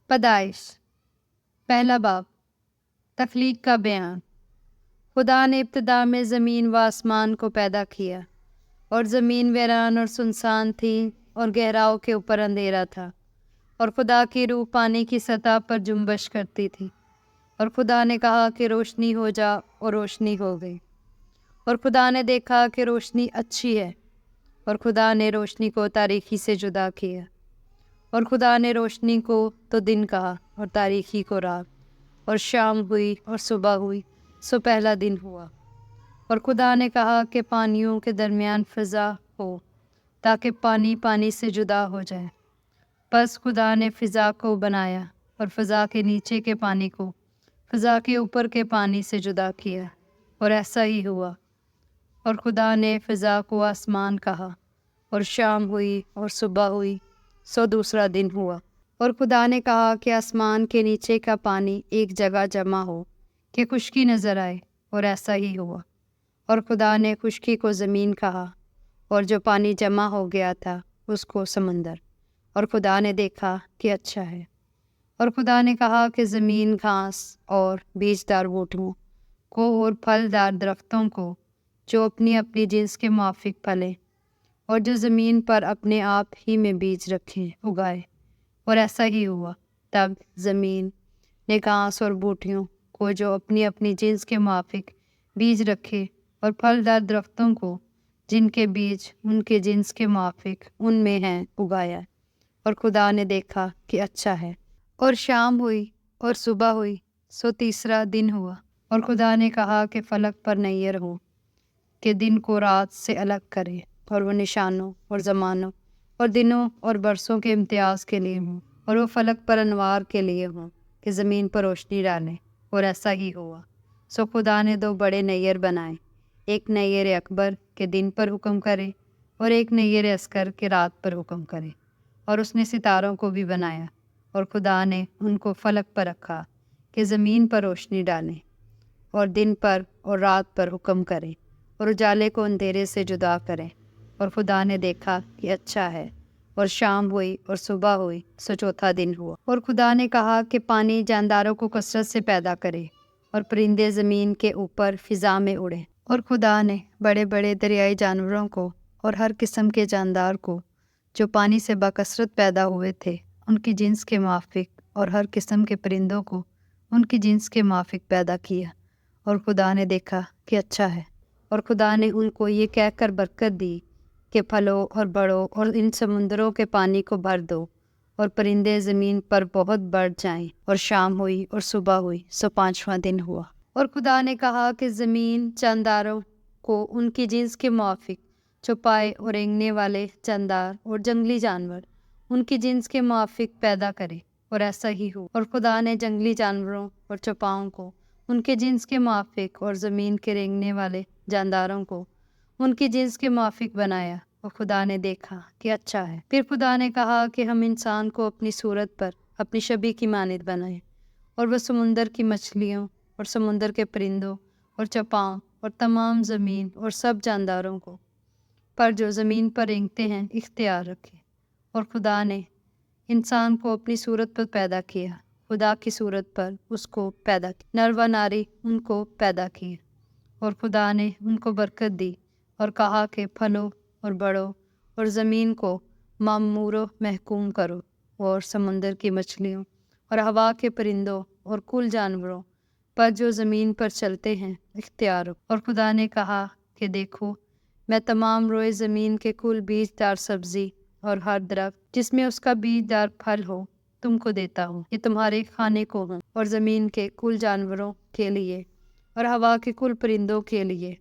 پیدائش پہلا باب تخلیق کا بیان۔ خدا نے ابتدا میں زمین و آسمان کو پیدا کیا، اور زمین ویران اور سنسان تھی اور گہراؤں کے اوپر اندھیرا تھا، اور خدا کی روح پانی کی سطح پر جنبش کرتی تھی۔ اور خدا نے کہا کہ روشنی ہو جا، اور روشنی ہو گئی۔ اور خدا نے دیکھا کہ روشنی اچھی ہے، اور خدا نے روشنی کو تاریکی سے جدا کیا۔ اور خدا نے روشنی کو تو دن کہا، اور تاریکی کو رات۔ اور شام ہوئی اور صبح ہوئی، سو پہلا دن ہوا۔ اور خدا نے کہا کہ پانیوں کے درمیان فضا ہو، تاکہ پانی پانی سے جدا ہو جائے۔ پس خدا نے فضا کو بنایا، اور فضا کے نیچے کے پانی کو فضا کے اوپر کے پانی سے جدا کیا، اور ایسا ہی ہوا۔ اور خدا نے فضا کو آسمان کہا، اور شام ہوئی اور صبح ہوئی، سو دوسرا دن ہوا۔ اور خدا نے کہا کہ آسمان کے نیچے کا پانی ایک جگہ جمع ہو، کہ خشکی نظر آئے، اور ایسا ہی ہوا۔ اور خدا نے خشکی کو زمین کہا، اور جو پانی جمع ہو گیا تھا اس کو سمندر۔ اور خدا نے دیکھا کہ اچھا ہے۔ اور خدا نے کہا کہ زمین گھاس اور بیجدار بوٹیوں کو اور پھلدار درختوں کو، جو اپنی اپنی جنس کے موافق پھلیں، اور جو زمین پر اپنے آپ ہی میں بیج رکھیں، اگائے۔ اور ایسا ہی ہوا۔ تب زمین نے گھاس اور بوٹیوں کو، جو اپنی اپنی جنس کے موافق بیج رکھے، اور پھلدار درختوں کو، جن کے بیج ان کے جنس کے موافق ان میں ہیں، اگایا۔ اور خدا نے دیکھا کہ اچھا ہے۔ اور شام ہوئی اور صبح ہوئی، سو تیسرا دن ہوا۔ اور خدا نے کہا کہ فلک پر نیر ہو، کہ دن کو رات سے الگ کرے، اور وہ نشانوں اور زمانوں اور دنوں اور برسوں کے امتیاز کے لیے ہوں، اور وہ فلک پر انوار کے لیے ہوں، کہ زمین پر روشنی ڈالیں۔ اور ایسا ہی ہوا۔ سو خدا نے دو بڑے نیر بنائے، ایک نیر اکبر کہ دن پر حکم کرے، اور ایک نیر اصغر کہ رات پر حکم کرے۔ اور اس نے ستاروں کو بھی بنایا، اور خدا نے ان کو فلک پر رکھا، کہ زمین پر روشنی ڈالیں، اور دن پر اور رات پر حکم کریں، اور اجالے کو اندھیرے سے جدا کریں۔ اور خدا نے دیکھا کہ اچھا ہے۔ اور شام ہوئی اور صبح ہوئی، سو چوتھا دن ہوا۔ اور خدا نے کہا کہ پانی جانداروں کو کثرت سے پیدا کرے، اور پرندے زمین کے اوپر فضا میں اڑیں۔ اور خدا نے بڑے بڑے دریائی جانوروں کو، اور ہر قسم کے جاندار کو، جو پانی سے بکثرت پیدا ہوئے تھے، ان کی جنس کے موافق، اور ہر قسم کے پرندوں کو ان کی جنس کے موافق پیدا کیا۔ اور خدا نے دیکھا کہ اچھا ہے۔ اور خدا نے ان کو یہ کہہ کر برکت دی کہ پھلو اور بڑھو، اور ان سمندروں کے پانی کو بھر دو، اور پرندے زمین پر بہت بڑھ جائیں۔ اور شام ہوئی اور صبح ہوئی، سو پانچواں دن ہوا۔ اور خدا نے کہا کہ زمین جانداروں کو ان کی جنس کے موافق، چوپائے اور رینگنے والے جاندار اور جنگلی جانور ان کی جنس کے موافق پیدا کرے۔ اور ایسا ہی ہوا۔ اور خدا نے جنگلی جانوروں اور چوپاؤں کو ان کے جنس کے موافق، اور زمین کے رینگنے والے جانداروں کو ان کی جنس کے موافق بنایا۔ اور خدا نے دیکھا کہ اچھا ہے۔ پھر خدا نے کہا کہ ہم انسان کو اپنی صورت پر اپنی شبیہ کی مانند بنائیں، اور وہ سمندر کی مچھلیوں اور سمندر کے پرندوں اور چوپاؤں اور تمام زمین اور سب جانداروں کو پر جو زمین پر رینگتے ہیں اختیار رکھے۔ اور خدا نے انسان کو اپنی صورت پر پیدا کیا، خدا کی صورت پر اس کو پیدا کیا، نر و ناری ان کو پیدا کیا۔ اور خدا نے ان کو برکت دی، اور کہا کہ پھلو اور بڑھو، اور زمین کو معمور و محکوم کرو، اور سمندر کی مچھلیوں اور ہوا کے پرندوں اور کل جانوروں پر جو زمین پر چلتے ہیں اختیار رکھو۔ اور خدا نے کہا کہ دیکھو، میں تمام روئے زمین کے کل بیج دار سبزی اور ہر درخت جس میں اس کا بیج دار پھل ہو تم کو دیتا ہوں، یہ تمہارے کھانے کو ہوں، اور زمین کے کل جانوروں کے لیے، اور ہوا کے کل پرندوں کے لیے،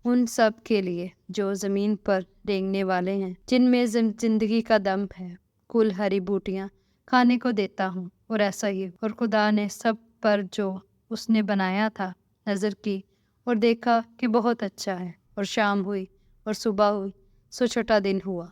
ان سب کے لیے جو زمین پر رینگنے والے ہیں، جن میں زندگی کا دم ہے، کل ہری بوٹیاں کھانے کو دیتا ہوں۔ اور ایسا ہی۔ اور خدا نے سب پر جو اس نے بنایا تھا نظر کی، اور دیکھا کہ بہت اچھا ہے۔ اور شام ہوئی اور صبح ہوئی، سو چھٹا دن ہوا۔